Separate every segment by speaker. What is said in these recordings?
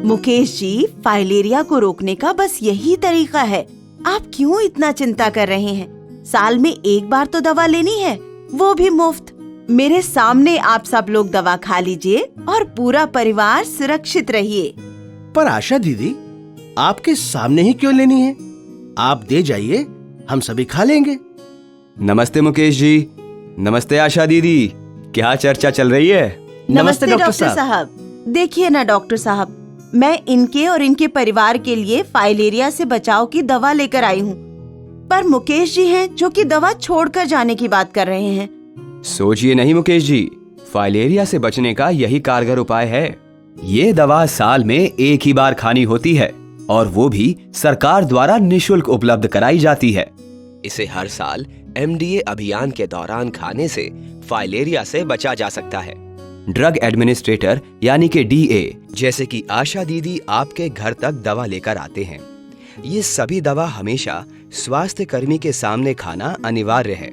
Speaker 1: Mukesh ji, filaria को रोकने का बस यही तरीका है। आप क्यों इतना चिंता कर रहे हैं? साल में एक बार तो दवा लेनी है, वो भी मुफ्त। मेरे सामने आप सब लोग दवा खा लीजिए और पूरा परिवार सुरक्षित रहिए।
Speaker 2: पर आशा दीदी, आपके सामने ही क्यों लेनी है? आप दे जाइए, हम सभी खा लेंगे।
Speaker 3: नमस्ते मुकेश जी। नमस्ते आशा दीदी। क्या चर्चा चल रही है?
Speaker 1: नमस्ते डॉक्टर साहब। देखिए ना डॉक्टर साहब, मैं इनके और इनके परिवार के लिए फाइलेरिया से बचाव की दवा लेकर आई हूँ, पर मुकेश जी हैं जो कि दवा छोड़कर जाने की बात कर रहे हैं।
Speaker 3: सोचिए नहीं मुकेश जी, फाइलेरिया से बचने का यही कारगर उपाय है। ये दवा साल में एक ही बार खानी होती है और वो भी सरकार द्वारा निशुल्क उपलब्ध कराई जाती है।
Speaker 4: इसे हर साल MDA अभियान के दौरान खाने से फाइलेरिया से बचा जा सकता है।
Speaker 3: ड्रग एडमिनिस्ट्रेटर यानी कि DA
Speaker 4: जैसे कि आशा दीदी आपके घर तक दवा लेकर आते हैं। ये सभी दवा हमेशा स्वास्थ्य कर्मी के सामने खाना अनिवार्य है।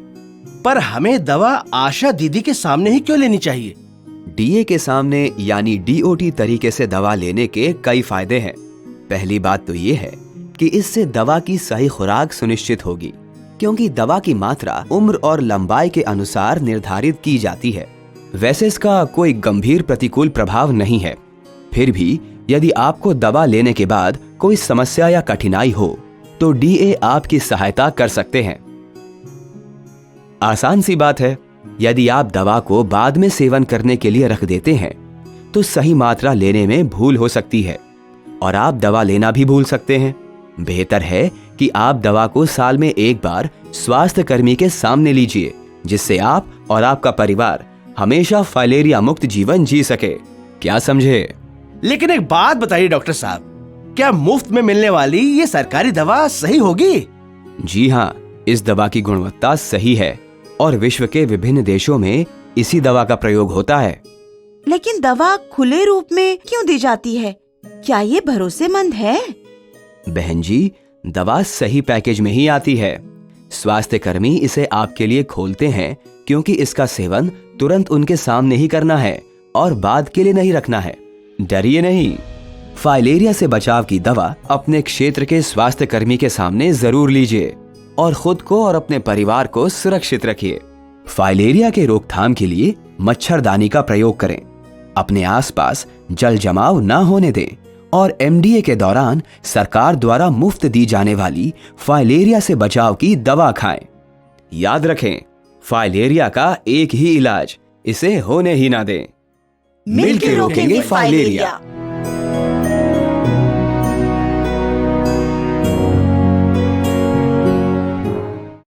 Speaker 2: पर हमें दवा आशा दीदी के सामने ही क्यों लेनी चाहिए?
Speaker 3: DA के सामने यानी DOT तरीके से दवा लेने के कई फायदे हैं। पहली बात तो ये है कि इससे दवा की सही खुराक सुनिश्चित होगी, क्योंकि दवा की मात्रा उम्र और लंबाई के अनुसार निर्धारित की जाती है। वैसे इसका कोई गंभीर प्रतिकूल प्रभाव नहीं है। फिर भी यदि आपको दवा लेने के बाद कोई समस्या या कठिनाई हो तो DA आपकी सहायता कर सकते हैं। आसान सी बात है, यदि आप दवा को बाद में सेवन करने के लिए रख देते हैं तो सही मात्रा लेने में भूल हो सकती है और आप दवा लेना भी भूल सकते हैं। बेहतर है कि आप दवा को साल में एक बार स्वास्थ्य कर्मी के सामने लीजिए, जिससे आप और आपका परिवार हमेशा फाइलेरिया मुक्त जीवन जी सके। क्या समझे?
Speaker 2: लेकिन एक बात बताइए डॉक्टर साहब, क्या मुफ्त में मिलने वाली ये सरकारी दवा सही होगी?
Speaker 3: जी हाँ, इस दवा की गुणवत्ता सही है और विश्व के विभिन्न देशों में इसी दवा का प्रयोग होता है।
Speaker 1: लेकिन दवा खुले रूप में क्यों दी जाती है? क्या ये भरोसेमंद है?
Speaker 3: बहन जी, दवा सही पैकेज में ही आती है। स्वास्थ्य कर्मी इसे आपके लिए खोलते हैं क्योंकि इसका सेवन तुरंत उनके सामने ही करना है और बाद के लिए नहीं रखना है। डरिए नहीं, फाइलेरिया से बचाव की दवा अपने क्षेत्र के स्वास्थ्य कर्मी के सामने जरूर लीजिए और खुद को और अपने परिवार को सुरक्षित रखिए। फाइलेरिया के रोकथाम के लिए मच्छरदानी का प्रयोग करें, अपने आसपास जल जमाव न होने दें और MDA के दौरान सरकार द्वारा मुफ्त दी जाने वाली फाइलेरिया से बचाव की दवा खाएं। याद रखें, फाइलेरिया का एक ही इलाज, इसे होने ही ना दें।
Speaker 1: मिलकर रोकेंगे फाइलेरिया।